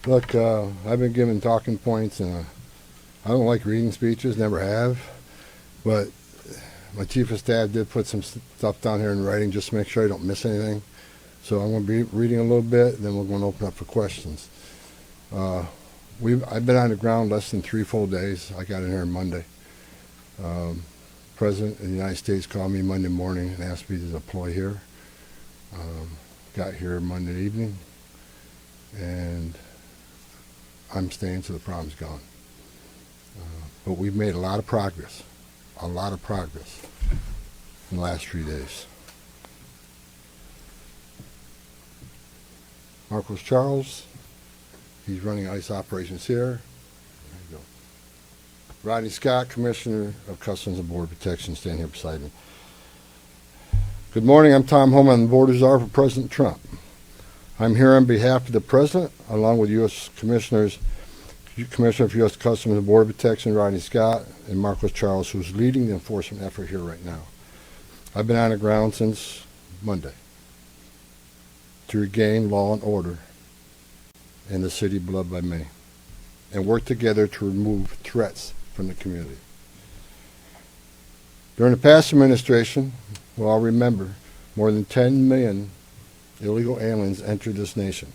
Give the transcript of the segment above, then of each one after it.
Look, I've been given talking points, and I don't like reading speeches, never have. But my chief of staff did put some stuff down here in writing just to make sure I don't miss anything. So I'm going to be reading a little bit, and then we're going to open up for questions. I've been on the ground less than 3 full days. I got in here on Monday. President of the United States called me Monday morning and asked me to deploy here. Got here Monday evening, and I'm staying till the problem's gone. But we've made a lot of progress in the last 3 days. Marcos Charles, he's running ICE operations here. There you go. Rodney Scott, Commissioner of Customs and Border Protection, standing here beside me. Good morning, I'm Tom Homan, the Border Czar for President Trump. I'm here on behalf of the President, along with U.S. Commissioner for U.S. Customs and Border Protection, Rodney Scott, and Marcos Charles, who's leading the enforcement effort here right now. I've been on the ground since Monday to regain law and order in the city beloved by many, and work together to remove threats from the community. During the past administration, we'll all remember, more than 10 million illegal aliens entered this nation.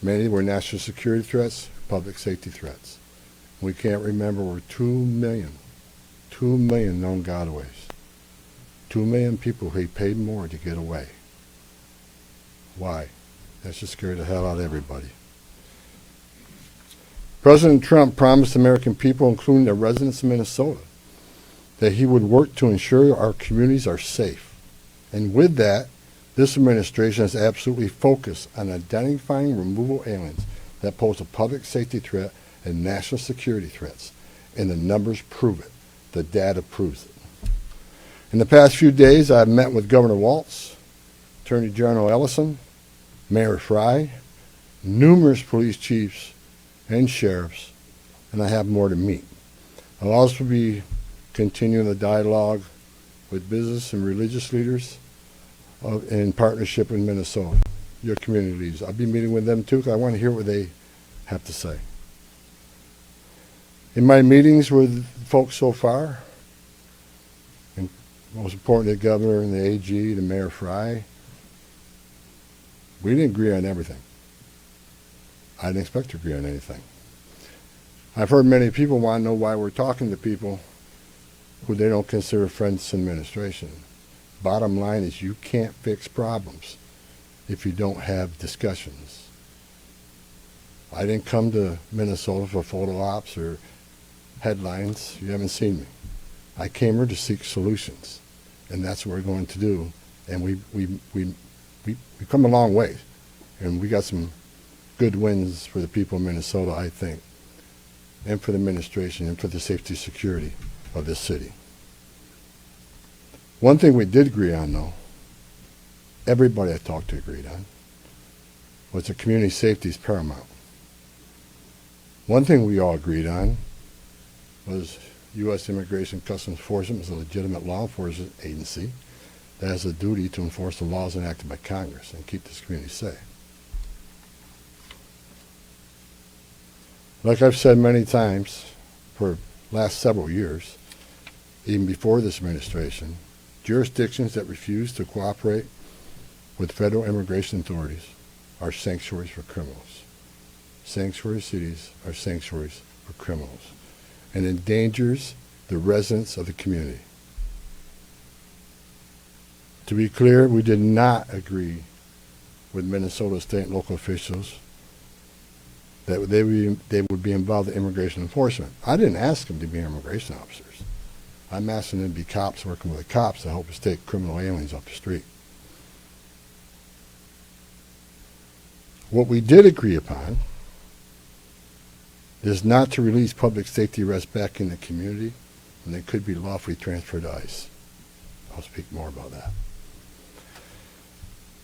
Many were national security threats, public safety threats. We can't remember over 2 million known gotaways. 2 million people who paid more to get away. Why? That should scare the hell out of everybody. President Trump promised American people, including the residents of Minnesota, that he would work to ensure our communities are safe. And with that, this administration is absolutely focused on identifying removal aliens that pose a public safety threat and national security threats. And the numbers prove it. The data proves it. In the past few days, I've met with Governor Walz, Attorney General Ellison, Mayor Fry, numerous police chiefs and sheriffs, and I have more to meet. I'll also be continuing the dialogue with business and religious leaders in partnership with Minnesota, your community leaders. I'll be meeting with them too, because I want to hear what they have to say. In my meetings with folks so far, and most important, the governor and the AG, the Mayor Fry, we didn't agree on everything. I didn't expect to agree on anything. I've heard many people want to know why we're talking to people who they don't consider friends in administration. Bottom line is, you can't fix problems if you don't have discussions. I didn't come to Minnesota for photo ops or headlines. You haven't seen me. I came here to seek solutions, and that's what we're going to do. And we've come a long way, and we got some good wins for the people of Minnesota, I think, and for the administration and for the safety and security of this city. One thing we did agree on, though, everybody I talked to agreed on, was that community safety is paramount. One thing we all agreed on was U.S. Immigration Customs Enforcement is a legitimate law enforcement agency that has a duty to enforce the laws enacted by Congress and keep this community safe. Like I've said many times for the last several years, even before this administration, jurisdictions that refuse to cooperate with federal immigration authorities are sanctuaries for criminals. Sanctuary cities are sanctuaries for criminals, and endangers the residents of the community. To be clear, we did not agree with Minnesota state and local officials that they would be involved in immigration enforcement. I didn't ask them to be immigration officers. I'm asking them to be cops working with the cops to help us take criminal aliens off the street. What we did agree upon is not to release public safety arrests back in the community when they could be lawfully transferred to ICE. I'll speak more about that.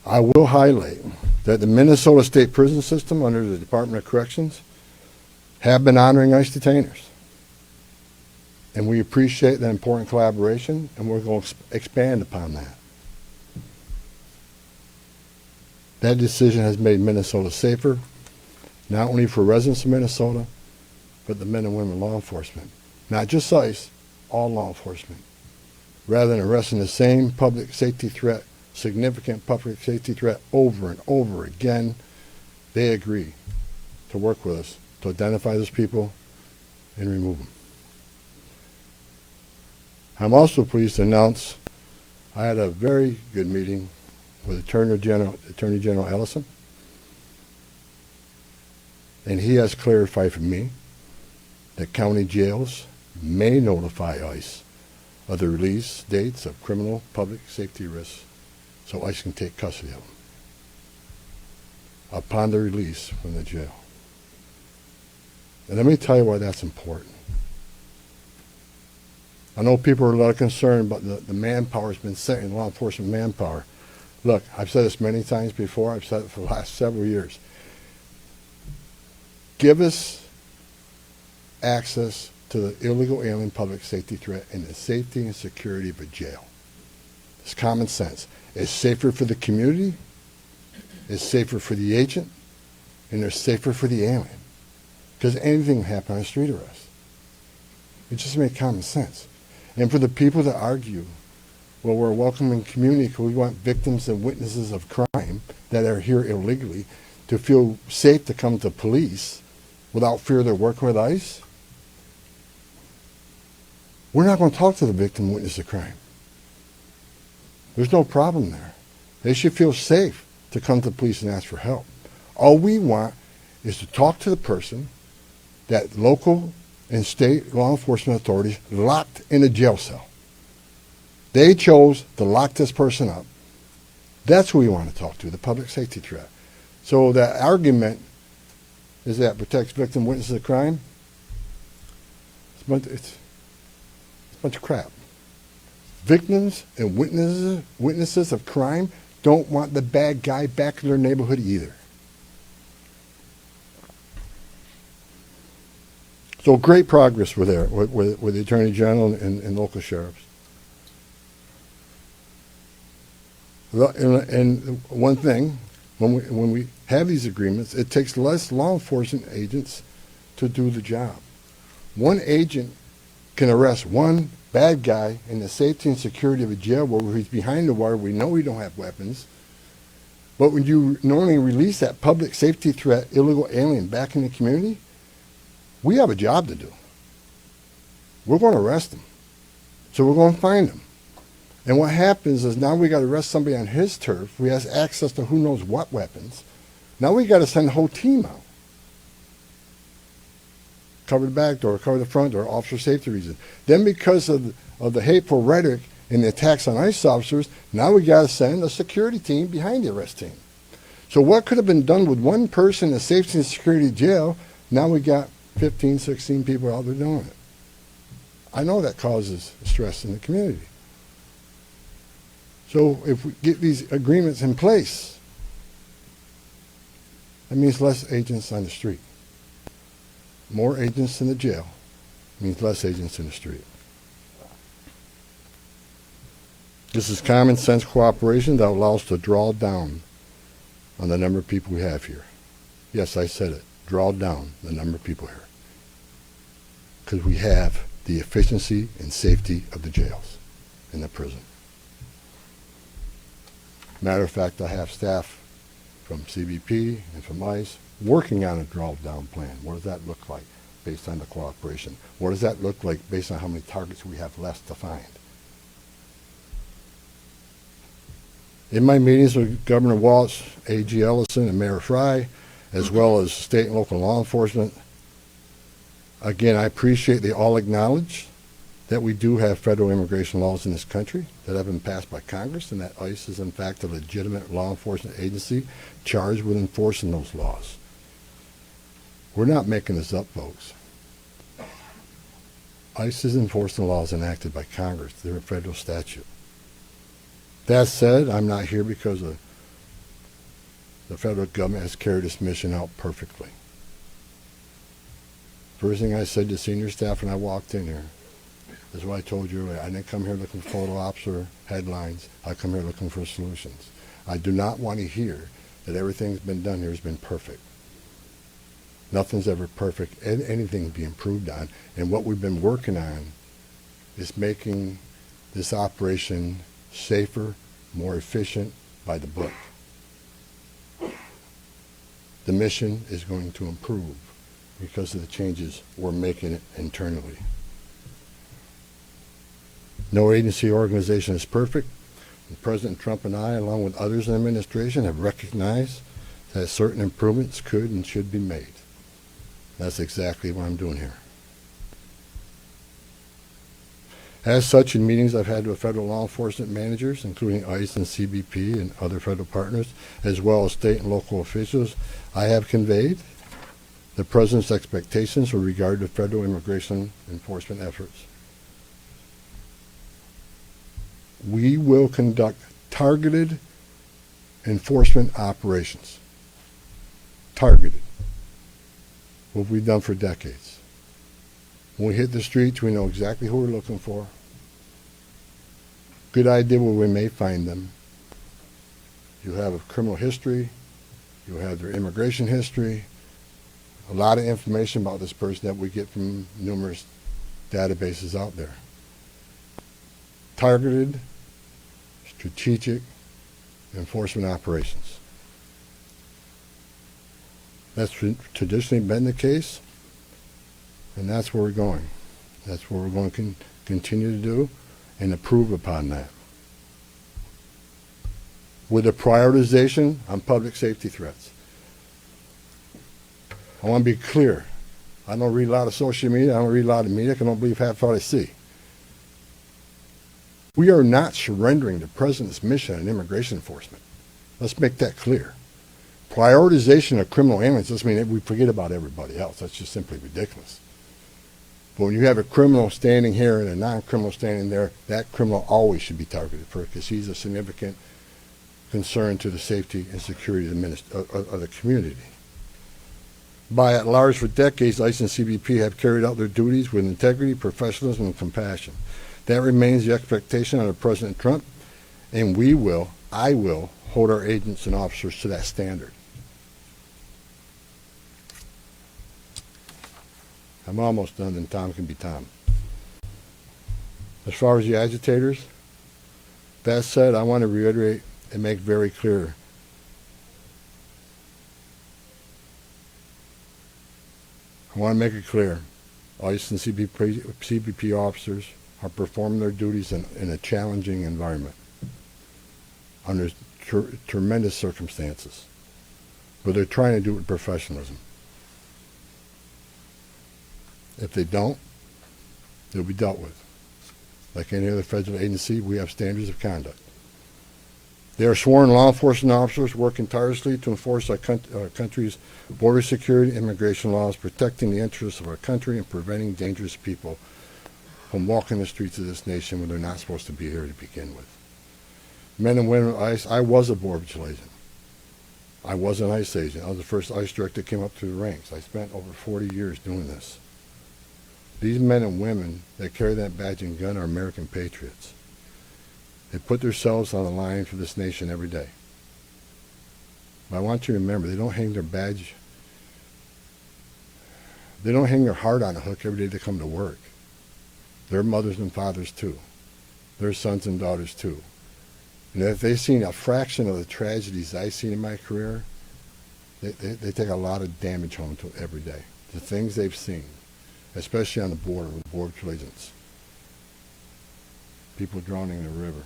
I will highlight that the Minnesota State Prison System under the Department of Corrections have been honoring ICE detainers. And we appreciate that important collaboration, and we're going to expand upon that. That decision has made Minnesota safer, not only for residents of Minnesota, but the men and women law enforcement. Not just ICE, all law enforcement. Rather than arresting the same public safety threat, significant public safety threat over and over again, they agree to work with us to identify those people and remove them. I'm also pleased to announce I had a very good meeting with Attorney General Ellison, and he has clarified for me that county jails may notify ICE of the release dates of criminal public safety risks so ICE can take custody of them upon their release from the jail. And let me tell you why that's important. I know people are a lot concerned about the manpower that's been sent in law enforcement manpower. Look, I've said this many times before. I've said it for the last several years. Give us access to the illegal alien public safety threat and the safety and security of a jail. It's common sense. It's safer for the community, it's safer for the agent, and it's safer for the alien. Because anything can happen on a street arrest. It just makes common sense. And for the people that argue, well, we're a welcoming community because we want victims and witnesses of crime that are here illegally to feel safe to come to police without fear they're working with ICE, we're not going to talk to the victim and witness of crime. There's no problem there. They should feel safe to come to police and ask for help. All we want is to talk to the person that local and state law enforcement authorities locked in a jail cell. They chose to lock this person up. That's who we want to talk to, the public safety threat. So that argument is that protects victim witnesses of crime. It's a bunch of crap. Victims and witnesses of crime don't want the bad guy back in their neighborhood either. So great progress with the Attorney General and local sheriffs. And one thing, when we have these agreements, it takes less law enforcement agents to do the job. One agent can arrest one bad guy in the safety and security of a jail where he's behind the wire. We know we don't have weapons. But when you normally release that public safety threat, illegal alien back in the community, we have a job to do. We're going to arrest him. So we're going to find him. And what happens is now we got to arrest somebody on his turf. We have access to who knows what weapons. Now we got to send the whole team out. Cover the back door, cover the front door, officer safety reasons. Then because of the hateful rhetoric and the attacks on ICE officers, now we got to send a security team behind the arrest team. So what could have been done with one person in the safety and security jail, now we got 15, 16 people out there doing it. I know that causes stress in the community. So if we get these agreements in place, that means less agents on the street. More agents in the jail means less agents in the street. This is common sense cooperation that allows us to draw down on the number of people we have here. Yes, I said it. Draw down the number of people here. Because we have the efficiency and safety of the jails and the prison. Matter of fact, I have staff from CBP and from ICE working on a draw-down plan. What does that look like based on the cooperation? What does that look like based on how many targets we have left to find? In my meetings with Governor Walz, A.G. Ellison, and Mayor Fry, as well as state and local law enforcement, again, I appreciate they all acknowledge that we do have federal immigration laws in this country that have been passed by Congress, and that ICE is in fact a legitimate law enforcement agency charged with enforcing those laws. We're not making this up, folks. ICE is enforcing laws enacted by Congress. They're a federal statute. That said, I'm not here because the federal government has carried this mission out perfectly. First thing I said to senior staff when I walked in here is what I told you earlier. I didn't come here looking for photo ops or headlines. I come here looking for solutions. I do not want to hear that everything's been done here has been perfect. Nothing's ever perfect, and anything can be improved on. And what we've been working on is making this operation safer, more efficient, by the book. The mission is going to improve because of the changes we're making internally. No agency or organization is perfect. And President Trump and I, along with others in the administration, have recognized that certain improvements could and should be made. That's exactly what I'm doing here. As such, in meetings I've had with federal law enforcement managers, including ICE and CBP and other federal partners, as well as state and local officials, I have conveyed the President's expectations with regard to federal immigration enforcement efforts. We will conduct targeted enforcement operations. Targeted. What we've done for decades. When we hit the streets, we know exactly who we're looking for. Good idea where we may find them. You have a criminal history. You have their immigration history. A lot of information about this person that we get from numerous databases out there. Targeted, strategic enforcement operations. That's traditionally been the case, and that's where we're going. That's what we're going to continue to do and improve upon that. With a prioritization on public safety threats. I want to be clear. I don't read a lot of social media. I don't read a lot of media. I don't believe half what I see. We are not surrendering the President's mission in immigration enforcement. Let's make that clear. Prioritization of criminal aliens doesn't mean that we forget about everybody else. That's just simply ridiculous. But when you have a criminal standing here and a non-criminal standing there, that criminal always should be targeted first because he's a significant concern to the safety and security of the community. By and large, for decades, ICE and CBP have carried out their duties with integrity, professionalism, and compassion. That remains the expectation under President Trump, and I will, hold our agents and officers to that standard. I'm almost done, and Tom can be Tom. As far as the agitators, that said, I want to reiterate and make very clear I want to make it clear, ICE and CBP officers are performing their duties in a challenging environment under tremendous circumstances, but they're trying to do it with professionalism. If they don't, they'll be dealt with. Like any other federal agency, we have standards of conduct. They are sworn law enforcement officers working tirelessly to enforce our country's border security and immigration laws, protecting the interests of our country and preventing dangerous people from walking the streets of this nation when they're not supposed to be here to begin with. Men and women of ICE, I was a Border Patrol agent. I was an ICE agent. I was the first ICE director that came up through the ranks. I spent over 40 years doing this. These men and women that carry that badge and gun are American patriots. They put themselves on the line for this nation every day. But I want you to remember, they don't hang their badge, they don't hang their heart on a hook every day they come to work. They're mothers and fathers too. They're sons and daughters too. And if they've seen a fraction of the tragedies I've seen in my career, they take a lot of damage home to every day. The things they've seen, especially on the border with Border Patrol agents. People drowning in the river.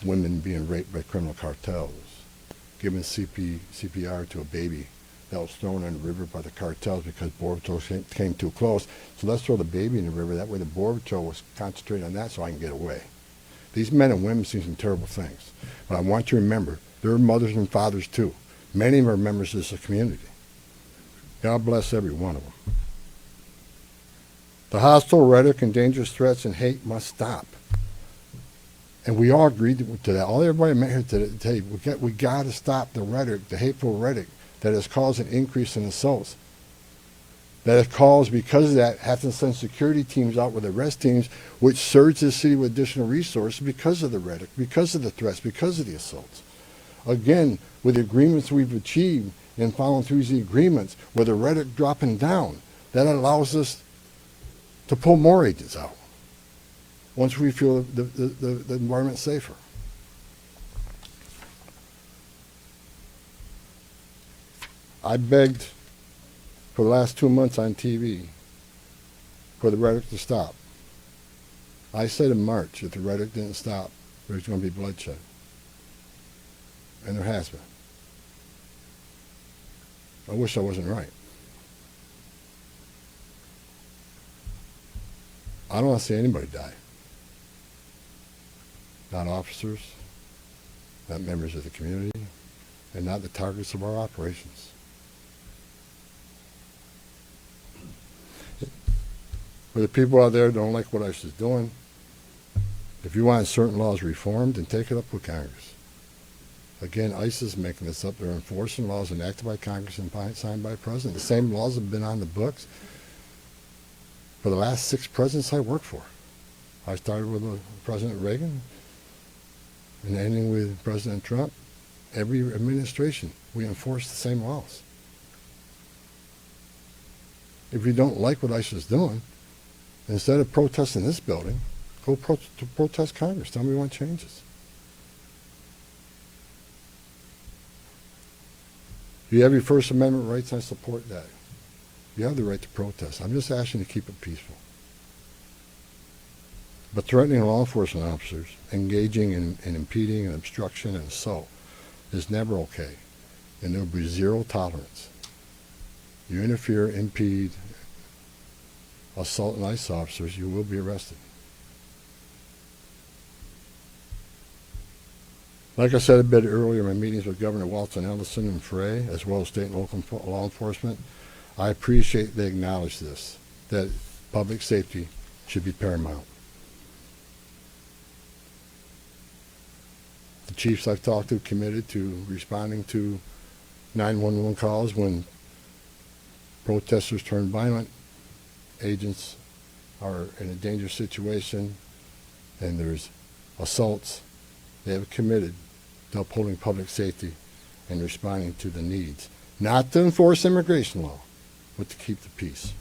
Women being raped by criminal cartels. Giving CPR to a baby that was thrown in the river by the cartels because Border Patrol came too close. So let's throw the baby in the river. That way the Border Patrol was concentrating on that so I can get away. These men and women see some terrible things. But I want you to remember, they're mothers and fathers too. Many of them are members of this community. God bless every one of them. The hostile rhetoric and dangerous threats and hate must stop. And we all agreed to that. All everybody met here today, tell you, we got to stop the rhetoric, the hateful rhetoric that has caused an increase in assaults. That has caused, because of that, have to send security teams out with arrest teams, which surge the city with additional resources because of the rhetoric, because of the threats, because of the assaults. Again, with the agreements we've achieved and following through these agreements with the rhetoric dropping down, that allows us to pull more agents out once we feel the environment's safer. I begged for the last 2 months on TV for the rhetoric to stop. I said in March, if the rhetoric didn't stop, there's going to be bloodshed. And there has been. I wish I wasn't right. I don't want to see anybody die. Not officers, not members of the community, and not the targets of our operations. For the people out there who don't like what ICE is doing, if you want certain laws reformed, then take it up with Congress. Again, ICE is making this up. They're enforcing laws enacted by Congress and signed by the President. The same laws have been on the books for the last 6 presidents I worked for. I started with President Reagan and ending with President Trump. Every administration, we enforce the same laws. If you don't like what ICE is doing, instead of protesting this building, go protest Congress. Tell me what changes. You have your First Amendment rights. I support that. You have the right to protest. I'm just asking you to keep it peaceful. But threatening law enforcement officers, engaging in impeding and obstruction and assault is never okay. And there will be zero tolerance. You interfere, impede, assault ICE officers, you will be arrested. Like I said a bit earlier in my meetings with Governor Walton Ellison and Frey, as well as state and local law enforcement, I appreciate they acknowledge this, that public safety should be paramount. The chiefs I've talked to committed to responding to 911 calls when protesters turn violent, agents are in a dangerous situation, and there's assaults. They have committed to upholding public safety and responding to the needs, not to enforce immigration law, but to keep the peace.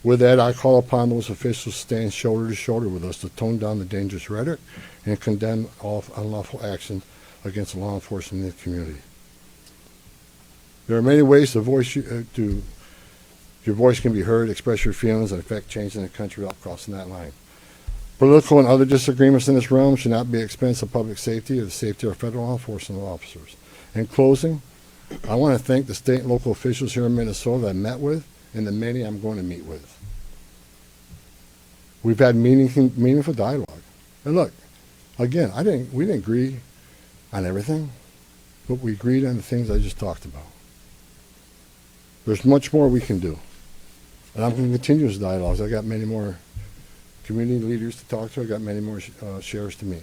With that, I call upon those officials to stand shoulder to shoulder with us to tone down the dangerous rhetoric and condemn all unlawful actions against law enforcement in the community. There are many ways your voice can be heard, express your feelings, and affect change in the country without crossing that line. Political and other disagreements in this realm should not be at the expense of public safety or the safety of federal law enforcement officers. In closing, I want to thank the state and local officials here in Minnesota that I met with and the many I'm going to meet with. We've had meaningful dialogue. And look, again, we didn't agree on everything, but we agreed on the things I just talked about. There's much more we can do. And I'm going to continue this dialogue. I got many more community leaders to talk to. I got many more sheriffs to meet.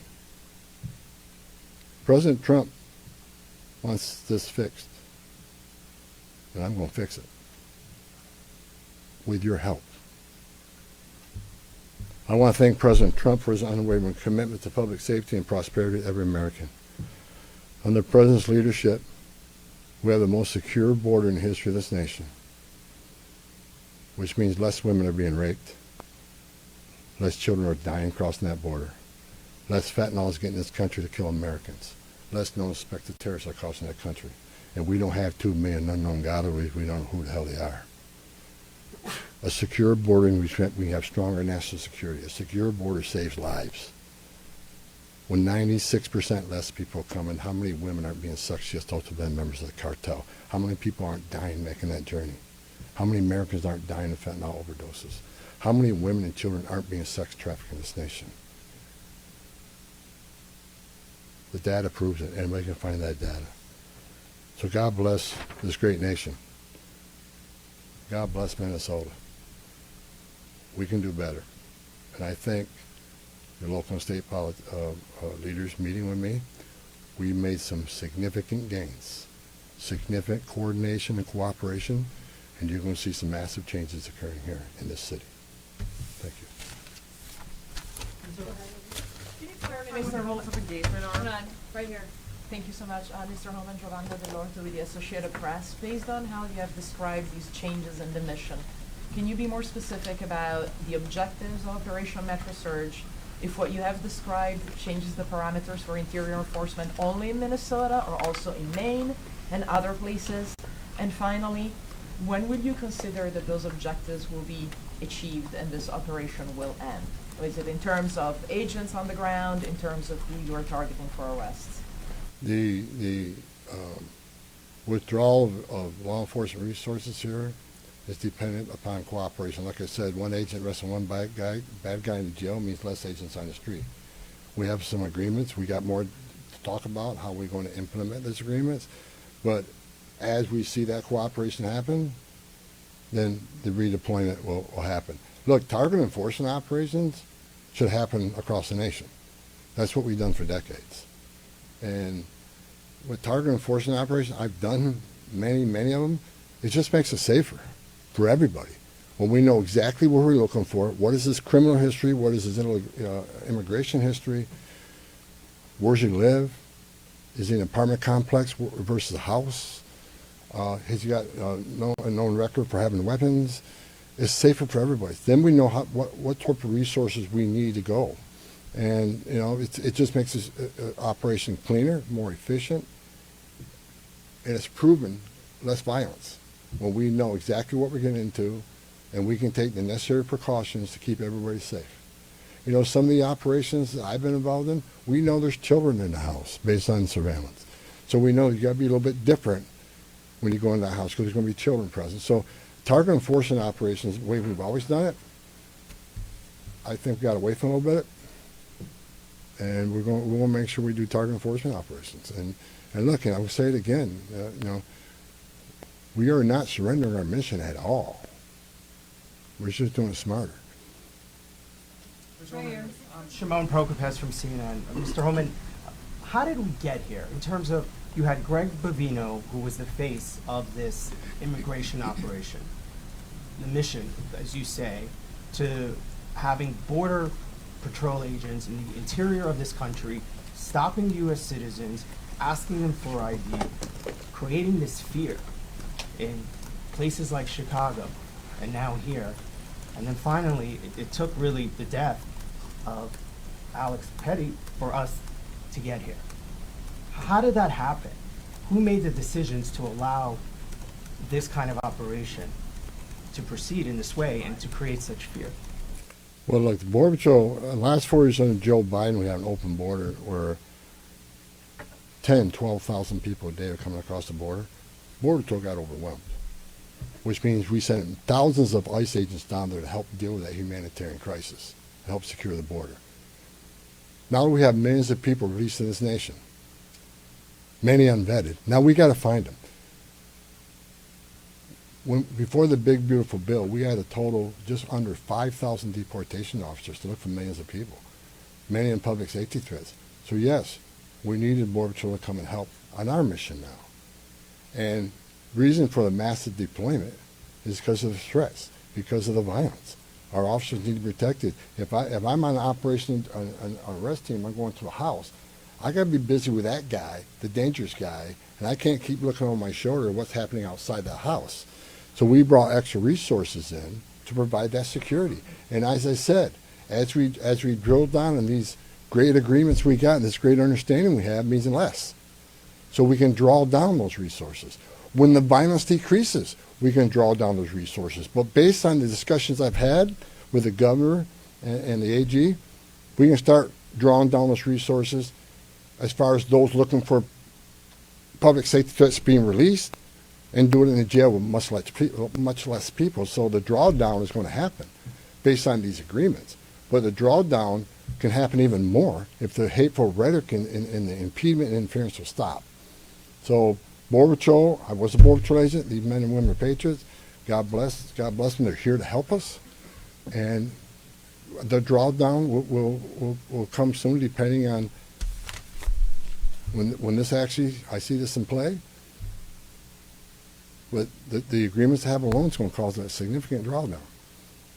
President Trump wants this fixed, and I'm going to fix it with your help. I want to thank President Trump for his unwavering commitment to public safety and prosperity of every American. Under the President's leadership, we have the most secure border in the history of this nation, which means less women are being raped, less children are dying crossing that border, less fentanyl is getting in this country to kill Americans, less known suspected terrorists are crossing that country. And we don't have 2 million unknown gotaways. We don't know who the hell they are. A secure border, we have stronger national security. A secure border saves lives. When 96% less people come in, how many women aren't being successful to be members of the cartel? How many people aren't dying making that journey? How many Americans aren't dying of fentanyl overdoses? How many women and children aren't being sex trafficked in this nation? The data proves it. Anybody can find that data. So God bless this great nation. God bless Minnesota. We can do better. And I thank the local and state leaders meeting with me. We made some significant gains, significant coordination and cooperation, and you're going to see some massive changes occurring here in this city. Thank you. Can you clarify what the rules of engagement are? Hold on, right here. Thank you so much, Mr. Homan. Giovanna Dell'Orto with the Associated Press. Based on how you have described these changes in the mission, can you be more specific about the objectives of Operation Metro Surge? If what you have described changes the parameters for interior enforcement only in Minnesota or also in Maine and other places? And finally, when would you consider that those objectives will be achieved and this operation will end? Is it in terms of agents on the ground, in terms of who you are targeting for arrests? The withdrawal of law enforcement resources here is dependent upon cooperation. Like I said, one agent arresting one bad guy in the jail means less agents on the street. We have some agreements. We got more to talk about how we're going to implement those agreements. But as we see that cooperation happen, then the redeployment will happen. Look, target enforcement operations should happen across the nation. That's what we've done for decades. And with target enforcement operations, I've done many of them. It just makes it safer for everybody. When we know exactly what we're looking for, what is his criminal history, what is his immigration history, where's he live, is he in an apartment complex versus a house, has he got a known record for having weapons, it's safer for everybody. Then we know what type of resources we need to go. And it just makes this operation cleaner, more efficient, and it's proven less violence when we know exactly what we're getting into and we can take the necessary precautions to keep everybody safe. Some of the operations that I've been involved in, we know there's children in the house based on surveillance. So we know you got to be a little bit different when you go in that house because there's going to be children present. So target enforcement operations, the way we've always done it, I think we got away from a little bit. And we want to make sure we do target enforcement operations. And look, I will say it again, we are not surrendering our mission at all. We're just doing it smarter. Shimon Prokopez from CNN. Mr. Homan, how did we get here in terms of, you had Greg Bovino, who was the face of this immigration operation, the mission, as you say, to having border patrol agents in the interior of this country, stopping U.S. citizens, asking them for ID, creating this fear in places like Chicago and now here. And then finally, it took really the death of Alex Petty for us to get here. How did that happen? Who made the decisions to allow this kind of operation to proceed in this way and to create such fear? Well, look, the Border Patrol, the last 4 years under Joe Biden, we had an open border where 10, 12,000 people a day are coming across the border. Border Patrol got overwhelmed, which means we sent thousands of ICE agents down there to help deal with that humanitarian crisis, to help secure the border. Now we have millions of people released in this nation, many unvetted. Now we got to find them. Before the big, beautiful bill, we had a total just under 5,000 deportation officers to look for millions of people, many in public safety threats. So yes, we needed Border Patrol to come and help on our mission now. And reason for the massive deployment is because of the threats, because of the violence. Our officers need to be protected. If I'm on an operation, an arrest team, I'm going to a house, I got to be busy with that guy, the dangerous guy, and I can't keep looking over my shoulder at what's happening outside the house. So we brought extra resources in to provide that security. And as I said, as we drill down on these great agreements we got and this great understanding we have means less. So we can draw down those resources. When the violence decreases, we can draw down those resources. But based on the discussions I've had with the governor and the AG, we can start drawing down those resources as far as those looking for public safety threats being released, and do it in the jail with much less people. So the drawdown is going to happen based on these agreements. But the drawdown can happen even more if the hateful rhetoric and the impediment and interference will stop. So Border Patrol, I was a Border Patrol agent. These men and women are patriots. God bless them. They're here to help us. And the drawdown will come soon, depending on when this actually, I see this in play. But the agreements to have alone is going to cause a significant drawdown.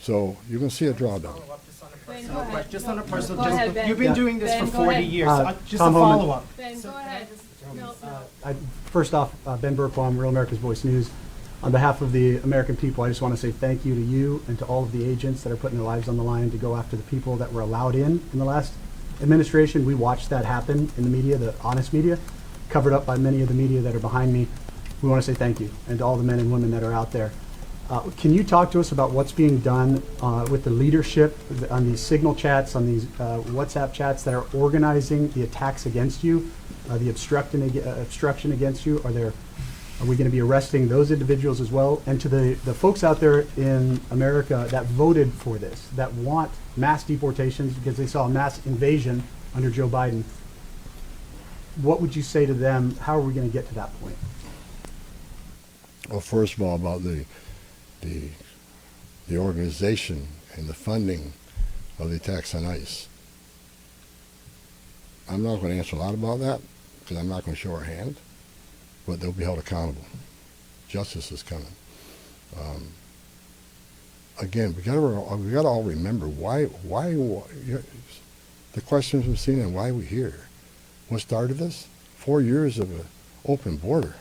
So you're going to see a drawdown. Just on a personal, you've been doing this for 40 years. Just a Tom Homan. follow-up. Ben, go ahead. No, no. First off, Ben Burkbaum, Real America's Voice News. On behalf of the American people, I just want to say thank you to you and to all of the agents that are putting their lives on the line to go after the people that were allowed in the last administration. We watched that happen in the media, the honest media, covered up by many of the media that are behind me. We want to say thank you, and to all the men and women that are out there. Can you talk to us about what's being done with the leadership on these signal chats, on these WhatsApp chats that are organizing the attacks against you, the obstruction against you? Are we going to be arresting those individuals as well? And to the folks out there in America that voted for this, that want mass deportations because they saw a mass invasion under Joe Biden, what would you say to them? How are we going to get to that point? Well, first of all, about the organization and the funding of the attacks on ICE. I'm not going to answer a lot about that because I'm not going to show our hand, but they'll be held accountable. Justice is coming. Again, we got to all remember why the question from CNN, why are we here? What started this? 4 years of an open border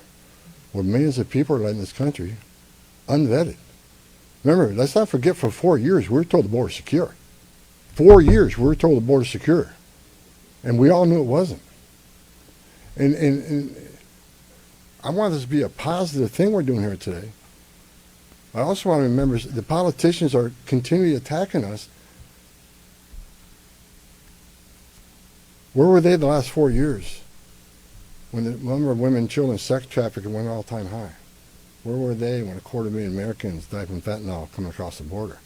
where millions of people are in this country unvetted. Remember, let's not forget, for 4 years we were told the border was secure. 4 years we were told the border was secure. And we all knew it wasn't. And I want this to be a positive thing we're doing here today. I also want to remember the politicians are continually attacking us. Where were they the last 4 years when the number of women and children sex trafficking went all-time high? Where were they when 250,000 Americans died from fentanyl coming across the border?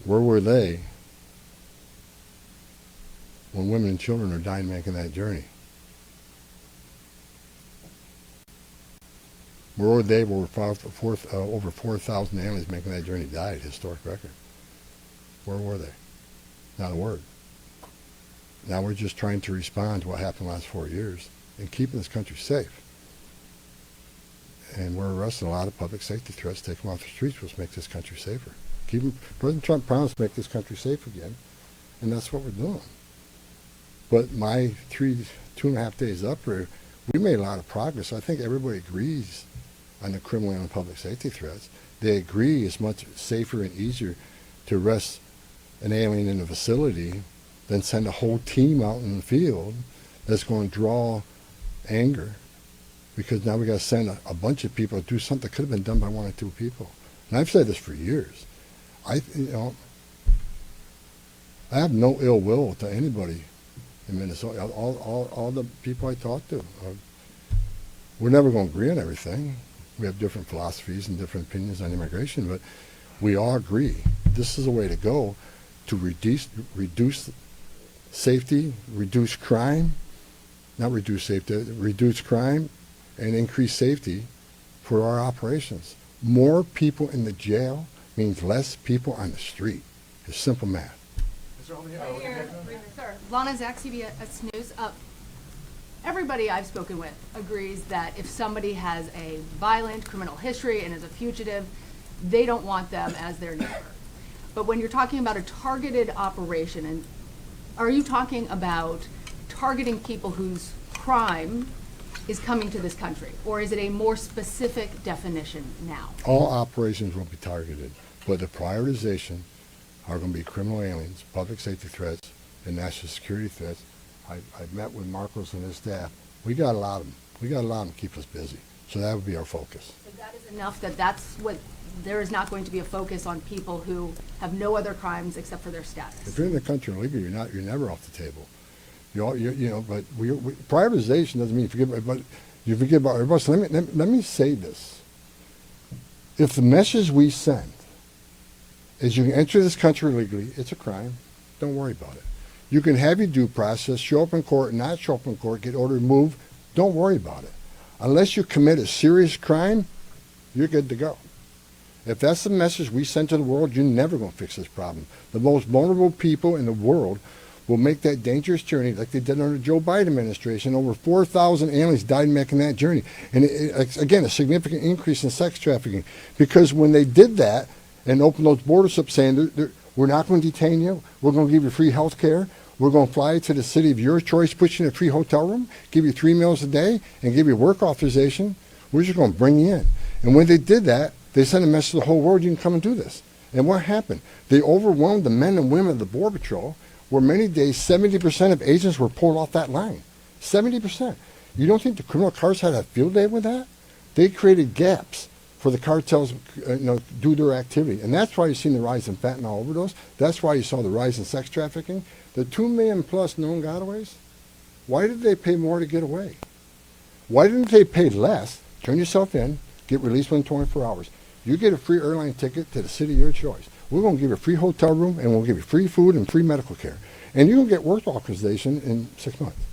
Where were they when women and children are dying making that journey? Where were they when over 4,000 aliens making that journey died? Historic record. Where were they? Not a word. Now we're just trying to respond to what happened the last 4 years and keeping this country safe. And we're arresting a lot of public safety threats, take them off the streets, which makes this country safer. President Trump promised to make this country safe again, and that's what we're doing. But my 2.5 days up here, we made a lot of progress. I think everybody agrees on the criminal and public safety threats. They agree it's much safer and easier to arrest an alien in a facility than send a whole team out in the field that's going to draw anger, because now we got to send a bunch of people to do something that could have been done by 1 or 2 people. And I've said this for years. I have no ill will to anybody in Minnesota. All the people I talk to, we're never going to agree on everything. We have different philosophies and different opinions on immigration, but we all agree this is a way to go to reduce safety, reduce crime, reduce crime and increase safety for our operations. More people in the jail means less people on the street. It's simple math. Sir, Lana Zach, CBS News. Everybody I've spoken with agrees that if somebody has a violent criminal history and is a fugitive, they don't want them as their neighbor. But when you're talking about a targeted operation, and are you talking about targeting people whose crime is coming to this country, or is it a more specific definition now? All operations will be targeted, but the prioritization are going to be criminal aliens, public safety threats, and national security threats. I've met with Marcos and his staff. We got a lot of them. We got a lot of them to keep us busy. So that would be our focus. So that is enough that's what, there is not going to be a focus on people who have no other crimes except for their status. If you're in the country illegally, you're never off the table. But prioritization doesn't mean you forget about everybody. So let me say this. If the message we send is you can enter this country illegally, it's a crime, don't worry about it. You can have your due process, show up in court, not show up in court, get ordered removed, don't worry about it. Unless you commit a serious crime, you're good to go. If that's the message we send to the world, you're never going to fix this problem. The most vulnerable people in the world will make that dangerous journey like they did under the Joe Biden administration. Over 4,000 aliens died making that journey. And again, a significant increase in sex trafficking. Because when they did that and opened those borders up saying, we're not going to detain you, we're going to give you free health care, We're going to fly you to the city of your choice, put you in a free hotel room, give you 3 meals a day, and give you work authorization. We're just going to bring you in. And when they did that, they sent a message to the whole world, you can come and do this. And what happened? They overwhelmed the men and women of the Border Patrol, where many days 70% of agents were pulled off that line. 70%. You don't think the criminal cartels had a field day with that? They created gaps for the cartels, do their activity. And that's why you've seen the rise in fentanyl overdose. That's why you saw the rise in sex trafficking. The 2 million plus known gotaways, why did they pay more to get away? Why didn't they pay less, turn yourself in, get released within 24 hours? You get a free airline ticket to the city of your choice. We're going to give you a free hotel room, and we'll give you free food and free medical care. And you're going to get work authorization in 6 months.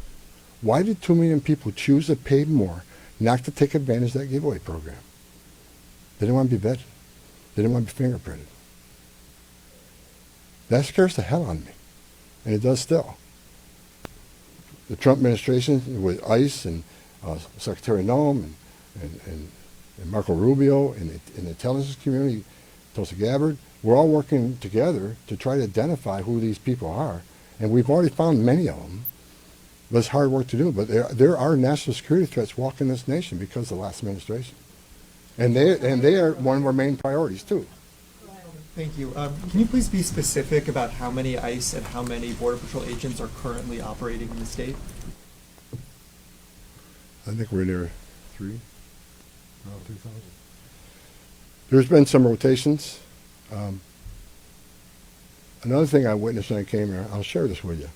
Why did 2 million people choose to pay more not to take advantage of that giveaway program? They didn't want to be vetted. They didn't want to be fingerprinted. That scares the hell out of me. And it does still. The Trump administration with ICE and Secretary Noem and Marco Rubio and the intelligence community, Tulsi Gabbard, we're all working together to try to identify who these people are. And we've already found many of them. But it's hard work to do. But there are national security threats walking this nation because of the last administration. And they are one of our main priorities, too. Thank you. Can you please be specific about how many ICE and how many Border Patrol agents are currently operating in the state? I think we're near 3,000. There's been some rotations. Another thing I witnessed when I came here, I'll share this with you.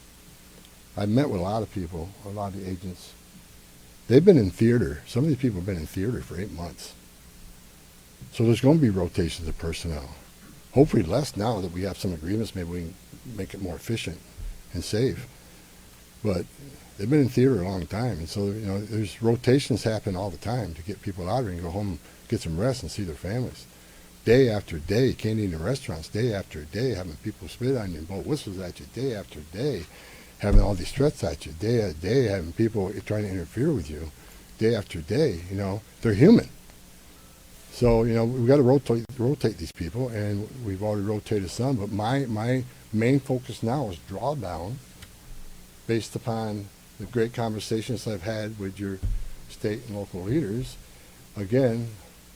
I met with a lot of people, a lot of the agents. They've been in theater. Some of these people have been in theater for 8 months. So there's going to be rotations of personnel. Hopefully less now that we have some agreements. Maybe we can make it more efficient and safe. But they've been in theater a long time. And so, there's rotations happen all the time to get people out of here and go home, get some rest and see their families. Day after day, you can't eat in restaurants. Day after day, having people spit on you and blow whistles at you. Day after day, having all these threats at you. Day after day, having people trying to interfere with you. Day after day, they're human. So, we've got to rotate these people, and we've already rotated some. But my main focus now is drawdown based upon the great conversations I've had with your state and local leaders. Again,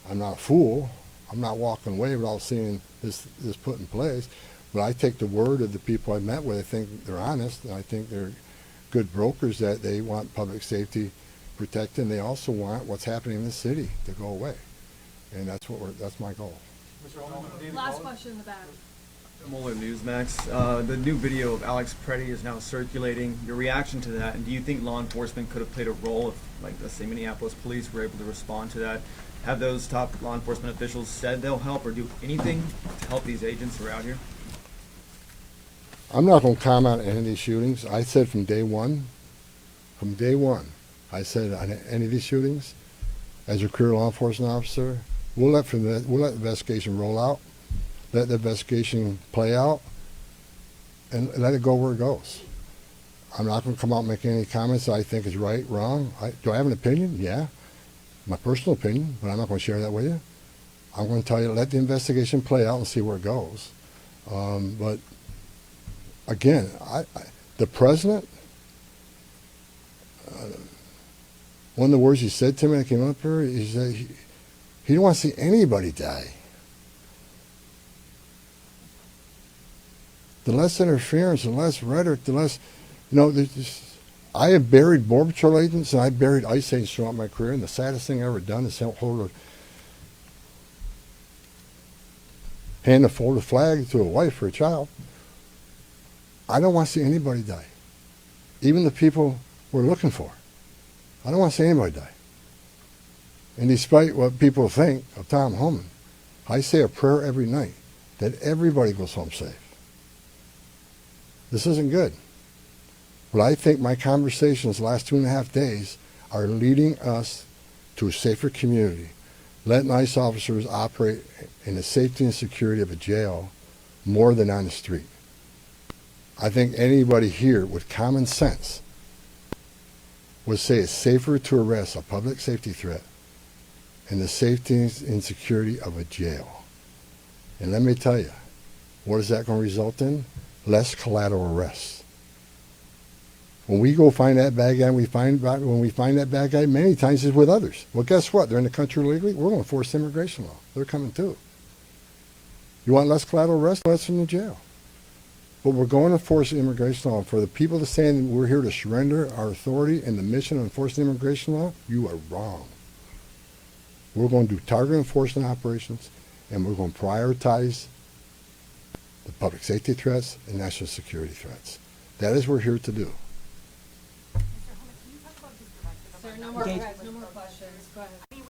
I'm not a fool. I'm not walking away without seeing this put in place. But I take the word of the people I met with. I think they're honest, and I think they're good brokers that they want public safety protected, and they also want what's happening in the city to go away. And that's my goal. Last question in the back. Mueller Newsmax. The new video of Alex Preddy is now circulating. Your reaction to that, and do you think law enforcement could have played a role if, let's say, Minneapolis police were able to respond to that? Have those top law enforcement officials said they'll help or do anything to help these agents who are out here? I'm not going to comment on any of these shootings. I said from day one, I said on any of these shootings, as a career law enforcement officer, we'll let the investigation roll out, let the investigation play out, and let it go where it goes. I'm not going to come out and make any comments that I think is right, wrong. Do I have an opinion? Yeah, my personal opinion, but I'm not going to share that with you. I'm going to tell you, let the investigation play out and see where it goes. But again, the president, one of the words he said to me when I came up here, he said he didn't want to see anybody die. The less interference, the less rhetoric, the less, I have buried Border Patrol agents and I buried ICE agents throughout my career, and the saddest thing I've ever done is hand a folded flag to a wife or a child. I don't want to see anybody die, even the people we're looking for. I don't want to see anybody die. And despite what people think of Tom Homan, I say a prayer every night that everybody goes home safe. This isn't good. But I think my conversations the last 2.5 days are leading us to a safer community. Letting ICE officers operate in the safety and security of a jail more than on the street. I think anybody here with common sense would say it's safer to arrest a public safety threat and the safety and security of a jail. And let me tell you, what is that going to result in? Less collateral arrests. When we go find that bad guy, when we find that bad guy, many times it's with others. Well, guess what? They're in the country illegally. We're going to enforce immigration law. They're coming too. You want less collateral arrest? Less in the jail. But we're going to enforce immigration law. For the people that saying we're here to surrender our authority and the mission of enforcing immigration law, you are wrong. We're going to do target enforcement operations, and we're going to prioritize the public safety threats and national security threats. That is what we're here to do. Sir, no more Engage- questions. Go ahead.